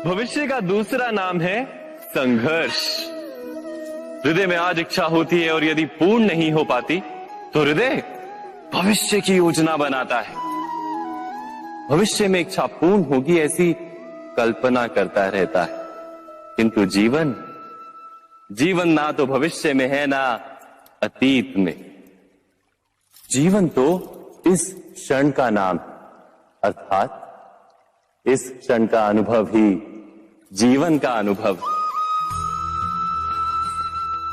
भविष्य का दूसरा नाम है संघर्ष। हृदय में आज इच्छा होती है और यदि पूर्ण नहीं हो पाती तो हृदय भविष्य की योजना बनाता है। भविष्य में इच्छा पूर्ण होगी ऐसी कल्पना करता रहता है, किंतु जीवन ना तो भविष्य में है ना अतीत में। जीवन तो इस क्षण का नाम, अर्थात इस क्षण का अनुभव ही जीवन का अनुभव।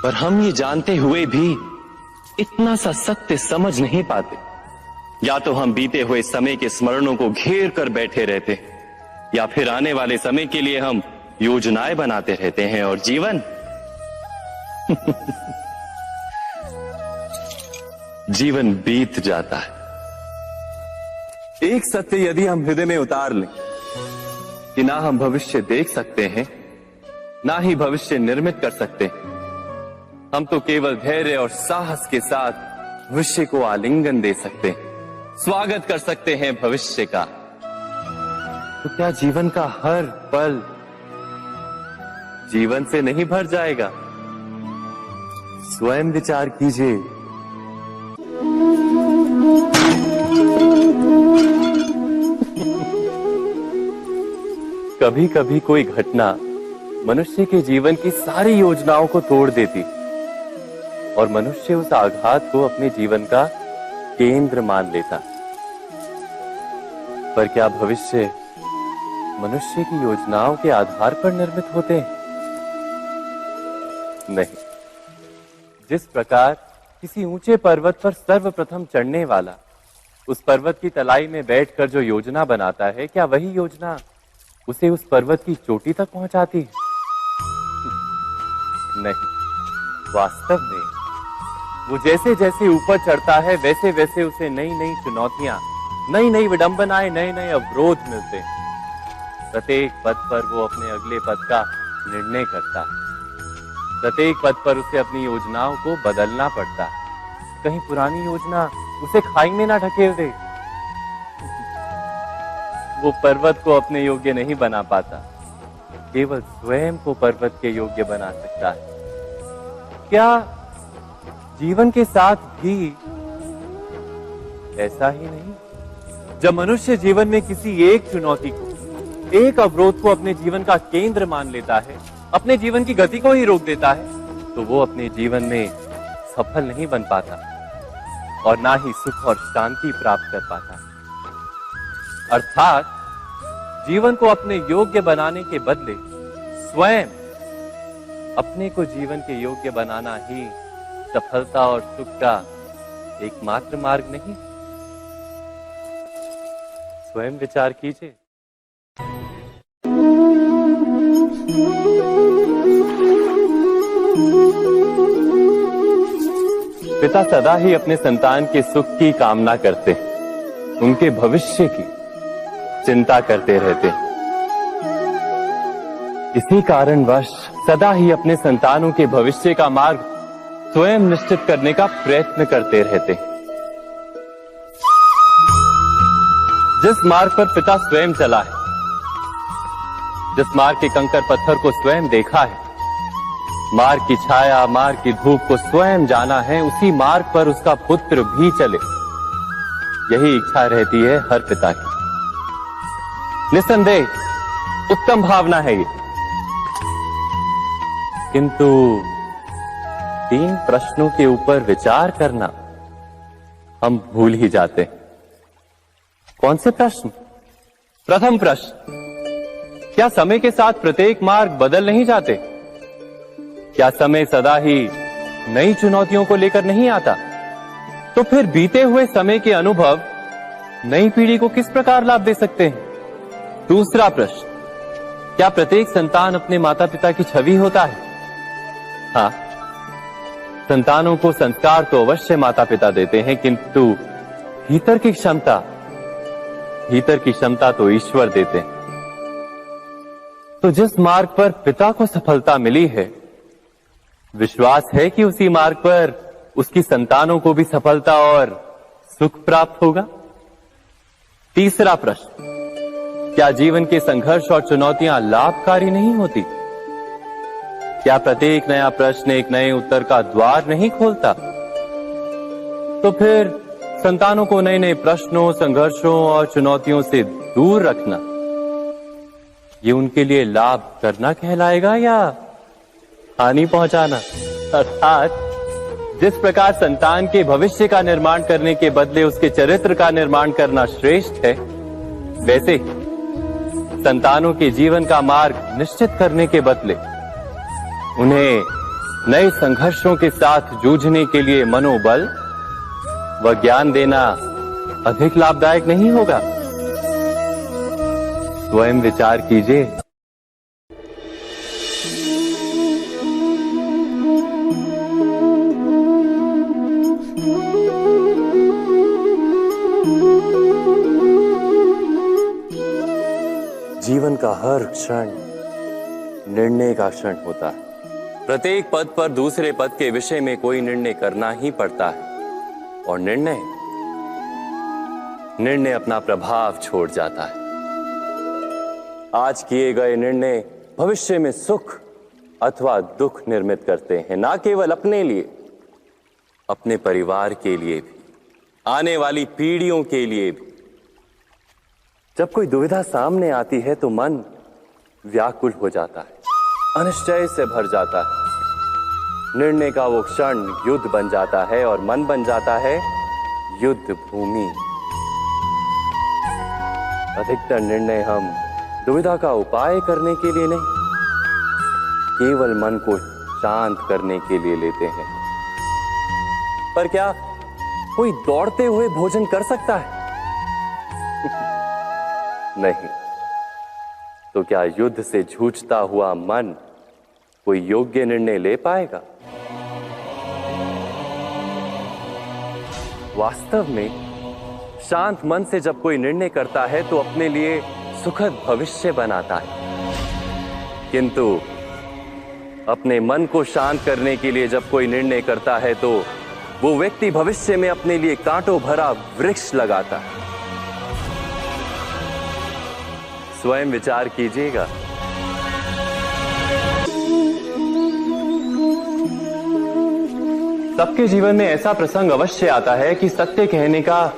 पर हम ये जानते हुए भी इतना सा सत्य समझ नहीं पाते। या तो हम बीते हुए समय के स्मरणों को घेर कर बैठे रहते हैं, या फिर आने वाले समय के लिए हम योजनाएं बनाते रहते हैं। और जीवन जीवन बीत जाता है। एक सत्य यदि हम हृदय में उतार लें कि ना हम भविष्य देख सकते हैं, ना ही भविष्य निर्मित कर सकते हैं, हम तो केवल धैर्य और साहस के साथ भविष्य को आलिंगन दे सकते हैं, स्वागत कर सकते हैं भविष्य का। तो क्या जीवन का हर पल जीवन से नहीं भर जाएगा? स्वयं विचार कीजिए। कभी कभी कोई घटना मनुष्य के जीवन की सारी योजनाओं को तोड़ देती और मनुष्य उस आघात को अपने जीवन का केंद्र मान लेता। पर क्या भविष्य मनुष्य की योजनाओं के आधार पर निर्मित होते हैं? नहीं। जिस प्रकार किसी ऊंचे पर्वत पर सर्वप्रथम चढ़ने वाला उस पर्वत की तलाई में बैठकर जो योजना बनाता है, क्या वही योजना उसे उस पर्वत की चोटी तक पहुंचाती है? नहीं। वास्तव में वो जैसे जैसे ऊपर चढ़ता है वैसे वैसे उसे नई नई चुनौतियां, नई नई विडंबनाएं, नए नए अवरोध मिलते हैं। प्रत्येक पद पर वो अपने अगले पद का निर्णय करता है। प्रत्येक पद पर उसे अपनी योजनाओं को बदलना पड़ता है। कहीं पुरानी योजना उसे खाई में ना ढकेल दे। वो पर्वत को अपने योग्य नहीं बना पाता, केवल स्वयं को पर्वत के योग्य बना सकता है। क्या जीवन के साथ भी ऐसा ही नहीं? जब मनुष्य जीवन में किसी एक चुनौती को, एक अवरोध को अपने जीवन का केंद्र मान लेता है, अपने जीवन की गति को ही रोक देता है, तो वो अपने जीवन में सफल नहीं बन पाता और ना ही सुख और शांति प्राप्त कर पाता। अर्थात जीवन को अपने योग्य बनाने के बदले स्वयं अपने को जीवन के योग्य बनाना ही सफलता और सुख का एकमात्र मार्ग नहीं। स्वयं विचार कीजिए। पिता सदा ही अपने संतान के सुख की कामना करते, उनके भविष्य की चिंता करते रहते। इसी कारणवश सदा ही अपने संतानों के भविष्य का मार्ग स्वयं निश्चित करने का प्रयत्न करते रहते। जिस मार्ग पर पिता स्वयं चला है, जिस मार्ग के कंकर पत्थर को स्वयं देखा है, मार्ग की छाया, मार्ग की धूप को स्वयं जाना है, उसी मार्ग पर उसका पुत्र भी चले, यही इच्छा रहती है हर पिता की। निस्संदेह उत्तम भावना है ये, किंतु 3 प्रश्नों के ऊपर विचार करना हम भूल ही जाते हैं। कौन से प्रश्न? प्रथम प्रश्न, क्या समय के साथ प्रत्येक मार्ग बदल नहीं जाते? क्या समय सदा ही नई चुनौतियों को लेकर नहीं आता? तो फिर बीते हुए समय के अनुभव नई पीढ़ी को किस प्रकार लाभ दे सकते हैं? दूसरा प्रश्न, क्या प्रत्येक संतान अपने माता पिता की छवि होता है? हाँ, संतानों को संस्कार तो अवश्य माता पिता देते हैं, किंतु भीतर की क्षमता तो ईश्वर देते हैं। तो जिस मार्ग पर पिता को सफलता मिली है, विश्वास है कि उसी मार्ग पर उसकी संतानों को भी सफलता और सुख प्राप्त होगा। तीसरा प्रश्न, क्या जीवन के संघर्ष और चुनौतियां लाभकारी नहीं होती? क्या प्रत्येक नया प्रश्न एक नए उत्तर का द्वार नहीं खोलता? तो फिर संतानों को नए नए प्रश्नों, संघर्षों और चुनौतियों से दूर रखना, ये उनके लिए लाभ करना कहलाएगा या हानि पहुंचाना? अर्थात जिस प्रकार संतान के भविष्य का निर्माण करने के बदले उसके चरित्र का निर्माण करना श्रेष्ठ है, वैसे संतानों के जीवन का मार्ग निश्चित करने के बदले उन्हें नए संघर्षों के साथ जूझने के लिए मनोबल व ज्ञान देना अधिक लाभदायक नहीं होगा? स्वयं विचार कीजिए। जीवन का हर क्षण निर्णय का क्षण होता है। प्रत्येक पद पर दूसरे पद के विषय में कोई निर्णय करना ही पड़ता है और निर्णय अपना प्रभाव छोड़ जाता है। आज किए गए निर्णय भविष्य में सुख अथवा दुख निर्मित करते हैं, ना केवल अपने लिए, अपने परिवार के लिए भी, आने वाली पीढ़ियों के लिए भी। जब कोई दुविधा सामने आती है तो मन व्याकुल हो जाता है, अनिश्चय से भर जाता है। निर्णय का वो क्षण युद्ध बन जाता है और मन बन जाता है युद्ध भूमि। अधिकतर निर्णय हम दुविधा का उपाय करने के लिए नहीं, केवल मन को शांत करने के लिए लेते हैं। पर क्या कोई दौड़ते हुए भोजन कर सकता है? नहीं। तो क्या युद्ध से जूझता हुआ मन कोई योग्य निर्णय ले पाएगा? वास्तव में शांत मन से जब कोई निर्णय करता है तो अपने लिए सुखद भविष्य बनाता है, किंतु अपने मन को शांत करने के लिए जब कोई निर्णय करता है तो वो व्यक्ति भविष्य में अपने लिए कांटों भरा वृक्ष लगाता है। स्वयं विचार कीजिएगा। सबके जीवन में ऐसा प्रसंग अवश्य आता है कि सत्य कहने का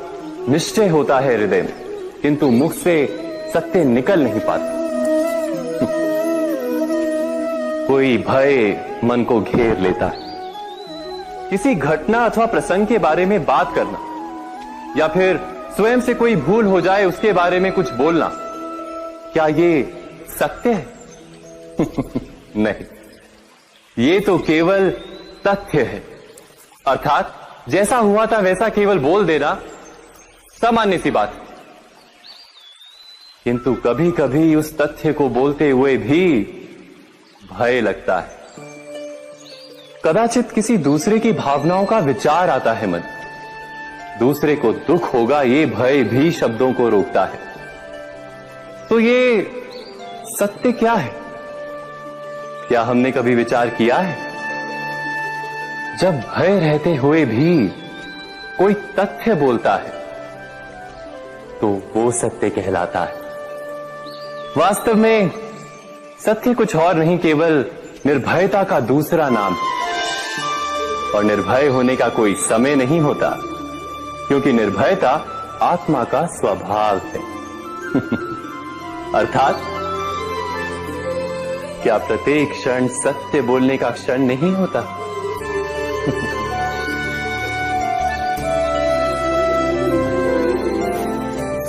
निश्चय होता है हृदय में, किंतु मुख से सत्य निकल नहीं पाता। कोई भय मन को घेर लेता है। किसी घटना अथवा प्रसंग के बारे में बात करना या फिर स्वयं से कोई भूल हो जाए उसके बारे में कुछ बोलना, क्या ये सत्य है? नहीं, ये तो केवल तथ्य है। अर्थात जैसा हुआ था वैसा केवल बोल देना सामान्य सी बात। किंतु कभी कभी उस तथ्य को बोलते हुए भी भय लगता है। कदाचित किसी दूसरे की भावनाओं का विचार आता है मन, दूसरे को दुख होगा ये भय भी शब्दों को रोकता है। तो ये सत्य क्या है? क्या हमने कभी विचार किया है? जब भय रहते हुए भी कोई तथ्य बोलता है तो वो सत्य कहलाता है। वास्तव में सत्य कुछ और नहीं, केवल निर्भयता का दूसरा नाम है। और निर्भय होने का कोई समय नहीं होता, क्योंकि निर्भयता आत्मा का स्वभाव है। अर्थात क्या प्रत्येक क्षण सत्य बोलने का क्षण नहीं होता?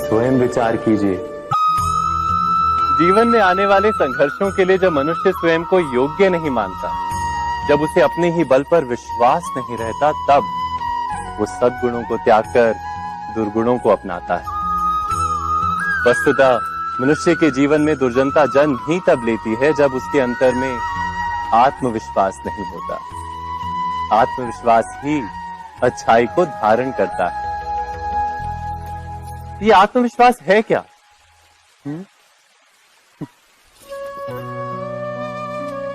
स्वयं विचार कीजिए। जीवन में आने वाले संघर्षों के लिए जब मनुष्य स्वयं को योग्य नहीं मानता, जब उसे अपने ही बल पर विश्वास नहीं रहता, तब वो सद्गुणों को त्याग कर दुर्गुणों को अपनाता है। वस्तुतः मनुष्य के जीवन में दुर्जनता जन्म ही तब लेती है जब उसके अंतर में आत्मविश्वास नहीं होता। आत्मविश्वास ही अच्छाई को धारण करता है। ये आत्मविश्वास है क्या?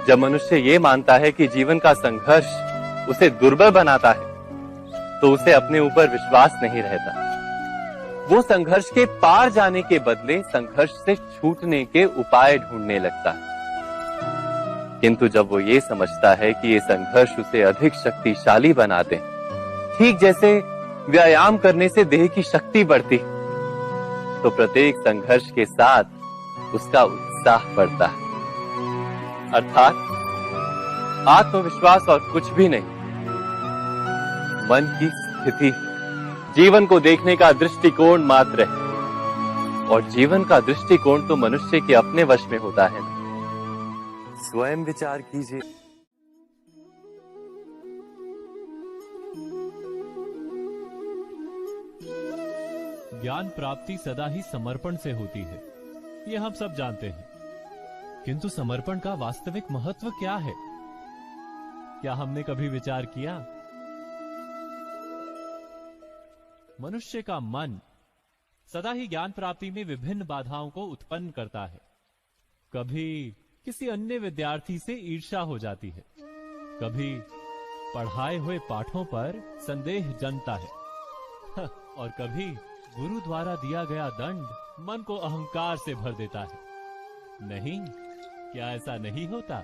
जब मनुष्य ये मानता है कि जीवन का संघर्ष उसे दुर्बल बनाता है, तो उसे अपने ऊपर विश्वास नहीं रहता। वो संघर्ष के पार जाने के बदले संघर्ष से छूटने के उपाय ढूंढने लगता है। किंतु जब वो ये समझता है कि ये संघर्ष उसे अधिक शक्तिशाली बनाते हैं, ठीक जैसे व्यायाम करने से देह की शक्ति बढ़ती, तो प्रत्येक संघर्ष के साथ उसका उत्साह बढ़ता है। अर्थात आत्मविश्वास और कुछ भी नहीं, मन की स्थिति जीवन को देखने का दृष्टिकोण मात्र है। और जीवन का दृष्टिकोण तो मनुष्य के अपने वश में होता है। स्वयं विचार कीजिए। ज्ञान प्राप्ति सदा ही समर्पण से होती है, ये हम सब जानते हैं। किंतु समर्पण का वास्तविक महत्व क्या है? क्या हमने कभी विचार किया? मनुष्य का मन सदा ही ज्ञान प्राप्ति में विभिन्न बाधाओं को उत्पन्न करता है। कभी किसी अन्य विद्यार्थी से ईर्ष्या हो जाती है, कभी पढ़ाए हुए पाठों पर संदेह जन्मता है और कभी गुरु द्वारा दिया गया दंड मन को अहंकार से भर देता है। नहीं, क्या ऐसा नहीं होता?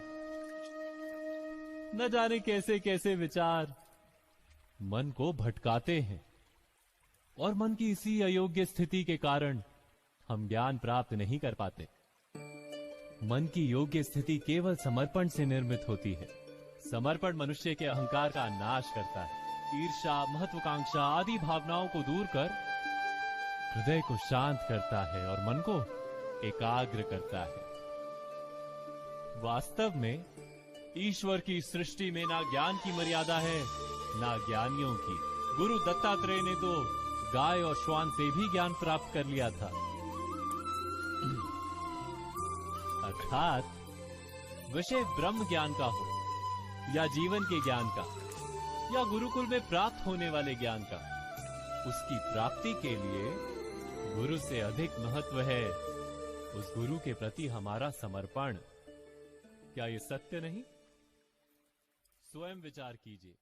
न जाने कैसे कैसे विचार मन को भटकाते हैं और मन की इसी अयोग्य स्थिति के कारण हम ज्ञान प्राप्त नहीं कर पाते। मन की योग्य स्थिति केवल समर्पण से निर्मित होती है। समर्पण मनुष्य के अहंकार का नाश करता है। ईर्ष्या, महत्वाकांक्षा आदि भावनाओं को दूर कर हृदय को शांत करता है और मन को एकाग्र करता है। वास्तव में ईश्वर की सृष्टि में ना ज्ञान की मर्यादा है, ना ज्ञानियों की। गुरु दत्तात्रेय ने तो गाय और श्वान से भी ज्ञान प्राप्त कर लिया था। अर्थात विषय ब्रह्म ज्ञान का हो या जीवन के ज्ञान का या गुरुकुल में प्राप्त होने वाले ज्ञान का, उसकी प्राप्ति के लिए गुरु से अधिक महत्व है उस गुरु के प्रति हमारा समर्पण। क्या ये सत्य नहीं? स्वयं विचार कीजिए।